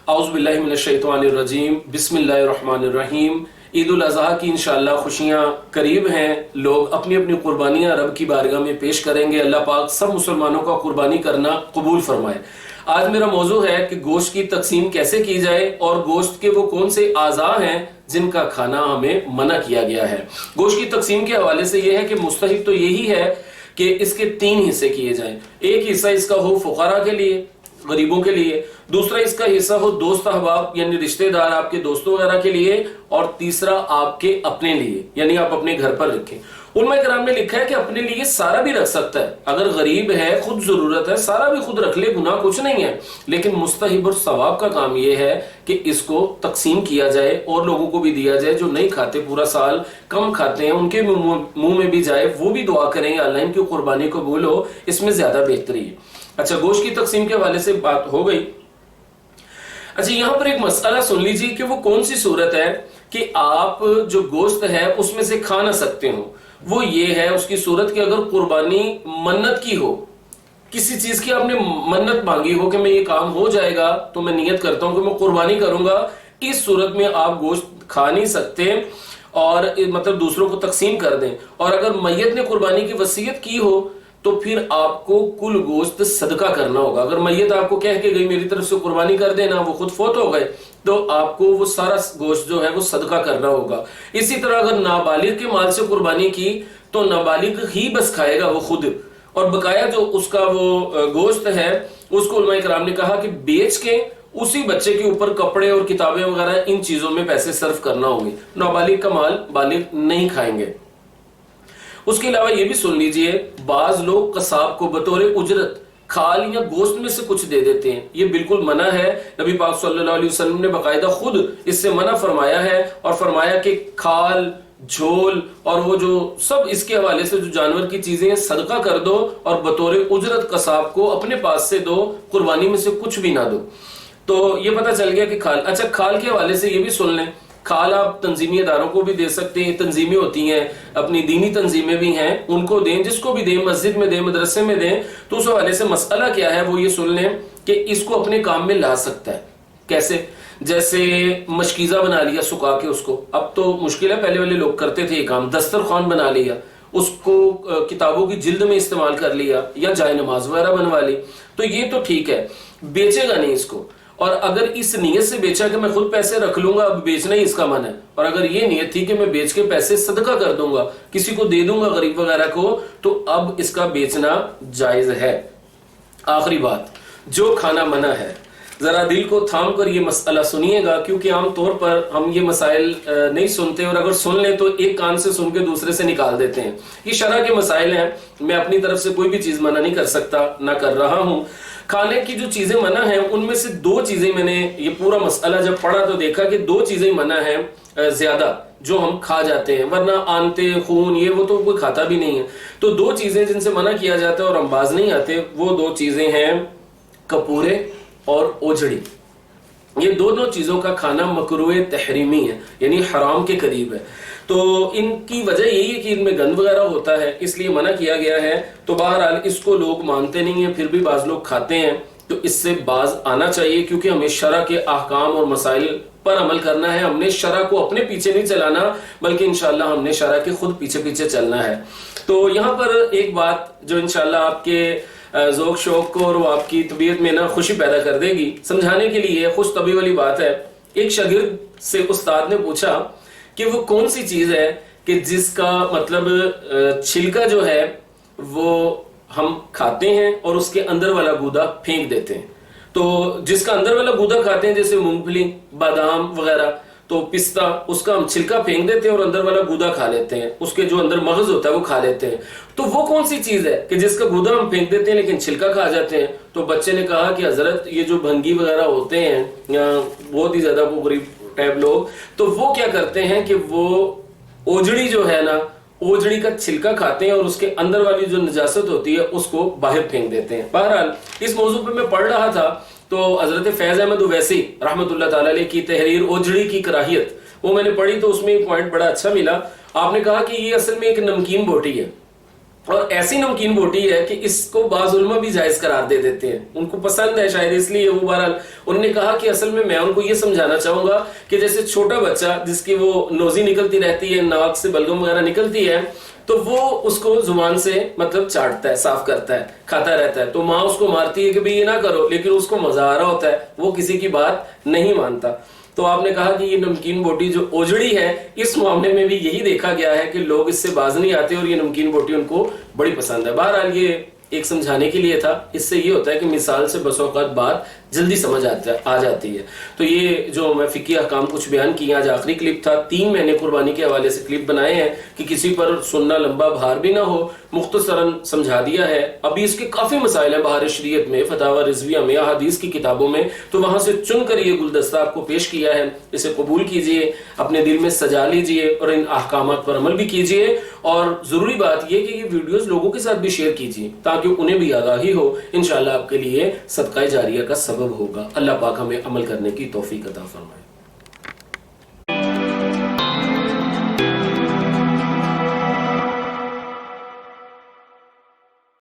اعوذ باللہ من الشیطان الرجیم، بسم اللہ الرحمن الرحیم۔ عید الاضحیٰ کی انشاءاللہ خوشیاں قریب ہیں، لوگ اپنی اپنی قربانیاں رب کی بارگاہ میں پیش کریں گے۔ اللہ پاک سب مسلمانوں کا قربانی کرنا قبول فرمائے۔ آج میرا موضوع ہے کہ گوشت کی تقسیم کیسے کی جائے اور گوشت کے وہ کون سے اعضاء ہیں جن کا کھانا ہمیں منع کیا گیا ہے۔ گوشت کی تقسیم کے حوالے سے یہ ہے کہ مستحب تو یہی ہے کہ اس کے 3 حصے کیے جائیں۔ ایک حصہ اس کا ہو فقراء کے لیے، غریبوں کے لیے، دوسرا اس کا حصہ ہو دوست احباب یعنی رشتہ دار آپ کے دوستوں وغیرہ کے لیے، اور تیسرا آپ کے اپنے لیے یعنی آپ اپنے گھر پر رکھیں۔ علماء کرام نے لکھا ہے کہ اپنے لیے سارا بھی رکھ سکتا ہے، اگر غریب ہے، خود ضرورت ہے، سارا بھی خود رکھ لے، گناہ کچھ نہیں ہے، لیکن مستحب اور ثواب کا کام یہ ہے کہ اس کو تقسیم کیا جائے اور لوگوں کو بھی دیا جائے جو نہیں کھاتے، پورا سال کم کھاتے ہیں، ان کے منہ میں بھی جائے، وہ بھی دعا کریں اللہ ان کی قربانی قبول ہو، اس میں زیادہ بہتری ہے۔ اچھا، گوشت کی تقسیم کے حوالے سے بات ہو گئی۔ اچھا، یہاں پر ایک مسئلہ سن لیجیے کہ وہ کون سی صورت ہے کہ آپ جو گوشت ہے اس میں سے کھا نہ سکتے ہو۔ وہ یہ ہے اس کی صورت کہ اگر قربانی منت کی ہو، کسی چیز کی آپ نے منت مانگی ہو کہ میں یہ کام ہو جائے گا تو میں نیت کرتا ہوں کہ میں قربانی کروں گا، اس صورت میں آپ گوشت کھا نہیں سکتے اور مطلب دوسروں کو تقسیم کر دیں۔ اور اگر میت نے قربانی کی وصیت کی ہو تو پھر آپ کو کل گوشت صدقہ کرنا ہوگا۔ اگر میت آپ کو کہہ کے گئی میری طرف سے قربانی کر دینا، وہ خود فوت ہو گئے، تو آپ کو وہ سارا گوشت جو ہے وہ صدقہ کرنا ہوگا۔ اسی طرح اگر نابالغ کے مال سے قربانی کی تو نابالغ ہی بس کھائے گا وہ خود، اور بقایا جو اس کا وہ گوشت ہے اس کو علماء کرام نے کہا کہ بیچ کے اسی بچے کے اوپر کپڑے اور کتابیں وغیرہ ان چیزوں میں پیسے صرف کرنا ہوں گے، نابالغ کا مال بالغ نہیں کھائیں گے۔ اس کے علاوہ یہ بھی سن لیجئے، بعض لوگ قصاب کو بطور اجرت کھال یا گوشت میں سے کچھ دے دیتے ہیں، یہ بالکل منع ہے۔ نبی پاک صلی اللہ علیہ وسلم نے باقاعدہ خود اس سے منع فرمایا ہے اور فرمایا کہ کھال، جھول اور وہ جو سب اس کے حوالے سے جو جانور کی چیزیں صدقہ کر دو اور بطور اجرت قصاب کو اپنے پاس سے دو، قربانی میں سے کچھ بھی نہ دو۔ تو یہ پتہ چل گیا کہ کھال۔ اچھا، کھال کے حوالے سے یہ بھی سن لیں، کھال آپ تنظیمی اداروں کو بھی دے سکتے ہیں، تنظیمیں ہوتی ہیں، اپنی دینی تنظیمیں بھی ہیں، ان کو دیں، جس کو بھی دیں، مسجد میں دیں، مدرسے میں دیں۔ تو اس حوالے سے مسئلہ کیا ہے وہ یہ سن لیں کہ اس کو اپنے کام میں لا سکتا ہے۔ کیسے؟ جیسے مشکیزہ بنا لیا سکھا کے، اس کو اب تو مشکل ہے، پہلے والے لوگ کرتے تھے یہ کام، دسترخوان بنا لیا، اس کو کتابوں کی جلد میں استعمال کر لیا یا جائے نماز وغیرہ بنوا لی، تو یہ تو ٹھیک ہے، بیچے گا نہیں اس کو۔ اور اگر اس نیت سے بیچا کہ میں خود پیسے رکھ لوں گا، اب بیچنا ہی اس کا من ہے، اور اگر یہ نیت تھی کہ میں بیچ کے پیسے صدقہ کر دوں گا، کسی کو دے دوں گا غریب وغیرہ کو، تو اب اس کا بیچنا جائز ہے۔ آخری بات، جو کھانا منع ہے، ذرا دل کو تھام کر یہ مسئلہ سنیے گا، کیونکہ عام طور پر ہم یہ مسائل نہیں سنتے، اور اگر سن لیں تو ایک کان سے سن کے دوسرے سے نکال دیتے ہیں۔ یہ شرع کے مسائل ہیں، میں اپنی طرف سے کوئی بھی چیز منع نہیں کر سکتا، نہ کر رہا ہوں۔ کھانے کی جو چیزیں منع ہیں ان میں سے 2 چیزیں میں نے یہ پورا مسئلہ جب پڑھا تو دیکھا کہ 2 چیزیں منع ہیں زیادہ جو ہم کھا جاتے ہیں، ورنہ آنتے، خون، یہ وہ تو کوئی کھاتا بھی نہیں ہے۔ تو 2 چیزیں جن سے منع کیا جاتا ہے اور ہم باز نہیں آتے، وہ 2 چیزیں ہیں کپورے اور اوجڑی۔ یہ دونوں چیزوں کا کھانا مکروہ تحریمی ہے، یعنی حرام کے قریب ہے۔ تو ان کی وجہ یہی ہے کہ ان میں گند وغیرہ ہوتا ہے، اس لیے منع کیا گیا ہے۔ تو بہرحال اس کو لوگ مانتے نہیں ہیں، پھر بھی بعض لوگ کھاتے ہیں، تو اس سے باز آنا چاہیے، کیونکہ ہمیں شرع کے احکام اور مسائل پر عمل کرنا ہے۔ ہم نے شرع کو اپنے پیچھے نہیں چلانا، بلکہ انشاءاللہ ہم نے شرع کے خود پیچھے پیچھے چلنا ہے۔ تو یہاں پر ایک بات جو انشاءاللہ آپ کے ذوق شوق کو اور وہ آپ کی طبیعت میں خوشی پیدا کر دے گی، سمجھانے کے لیے خوش طبی والی بات ہے۔ ایک شاگرد سے استاد نے پوچھا کہ وہ کون سی چیز ہے کہ جس کا مطلب چھلکا جو ہے وہ ہم کھاتے ہیں اور اس کے اندر والا گودا پھینک دیتے ہیں۔ تو جس کا اندر والا گودا کھاتے ہیں جیسے مونگ پھلی، بادام وغیرہ، تو پستہ، اس کا ہم چھلکا پھینک دیتے ہیں اور اندر والا گودا کھا لیتے ہیں، اس کے جو اندر مغز ہوتا ہے وہ کھا لیتے ہیں۔ تو وہ کون سی چیز ہے کہ جس کا گودا ہم پھینک دیتے ہیں لیکن چھلکا کھا جاتے ہیں؟ تو بچے نے کہا کہ حضرت یہ جو بھنگی وغیرہ ہوتے ہیں، بہت ہی زیادہ وہ غریب ٹائپ لوگ، تو وہ کیا کرتے ہیں کہ وہ اوجڑی جو ہے نا، اوجڑی کا چھلکا کھاتے ہیں اور اس کے اندر والی جو نجاست ہوتی ہے اس کو باہر پھینک دیتے ہیں۔ بہرحال اس موضوع پہ میں پڑھ رہا تھا تو حضرت فیض احمد اویسی رحمۃ اللہ تعالی علیہ کی تحریر اوجڑی کی کراہیت وہ میں نے پڑھی، تو اس میں ایک پوائنٹ بڑا اچھا ملا۔ آپ نے کہا کہ یہ اصل میں ایک نمکین بوٹی ہے، اور ایسی نمکین بوٹی ہے کہ اس کو بعض علماء بھی جائز قرار دے دیتے ہیں، ان کو پسند ہے شاید اس لیے وہ بہرحال انہوں نے کہا کہ اصل میں ان کو یہ سمجھانا چاہوں گا کہ جیسے چھوٹا بچہ جس کی وہ نوزی نکلتی رہتی ہے، ناک سے بلغم وغیرہ نکلتی ہے، تو وہ اس کو زبان سے مطلب چاٹتا ہے، صاف کرتا ہے، کھاتا رہتا ہے، تو ماں اس کو مارتی ہے کہ بھئی یہ نہ کرو، لیکن اس کو مزہ آ رہا ہوتا ہے، وہ کسی کی بات نہیں مانتا۔ تو آپ نے کہا کہ یہ نمکین بوٹی جو اوجڑی ہے، اس معاملے میں بھی یہی دیکھا گیا ہے کہ لوگ اس سے باز نہیں آتے اور یہ نمکین بوٹی ان کو بڑی پسند ہے۔ بہرحال یہ ایک سمجھانے کے لیے تھا، اس سے یہ ہوتا ہے کہ مثال سے بس اوقات بات جلدی سمجھ آ جاتی ہے۔ تو یہ جو میں فقہی احکام کچھ بیان کیے، آج آخری کلپ تھا، 3 مہینے قربانی کے حوالے سے کلپ بنائے ہیں کہ کسی پر سننا لمبا بھار بھی نہ ہو، مختصراً سمجھا دیا ہے۔ ابھی اس کے کافی مسائل ہیں بہار شریعت میں، فتاوی رضویہ میں، احادیث کی کتابوں میں، تو وہاں سے چن کر یہ گلدستہ آپ کو پیش کیا ہے۔ اسے قبول کیجئے، اپنے دل میں سجا لیجئے اور ان احکامات پر عمل بھی کیجئے، اور ضروری بات یہ کہ یہ ویڈیوز لوگوں کے ساتھ بھی شیئر کیجئے تاکہ انہیں بھی آگاہی ہو، انشاءاللہ آپ کے لیے صدقہ جاریہ کا سبب ہوگا۔ اللہ پاک ہمیں عمل کرنے کی توفیق عطا فرمائے۔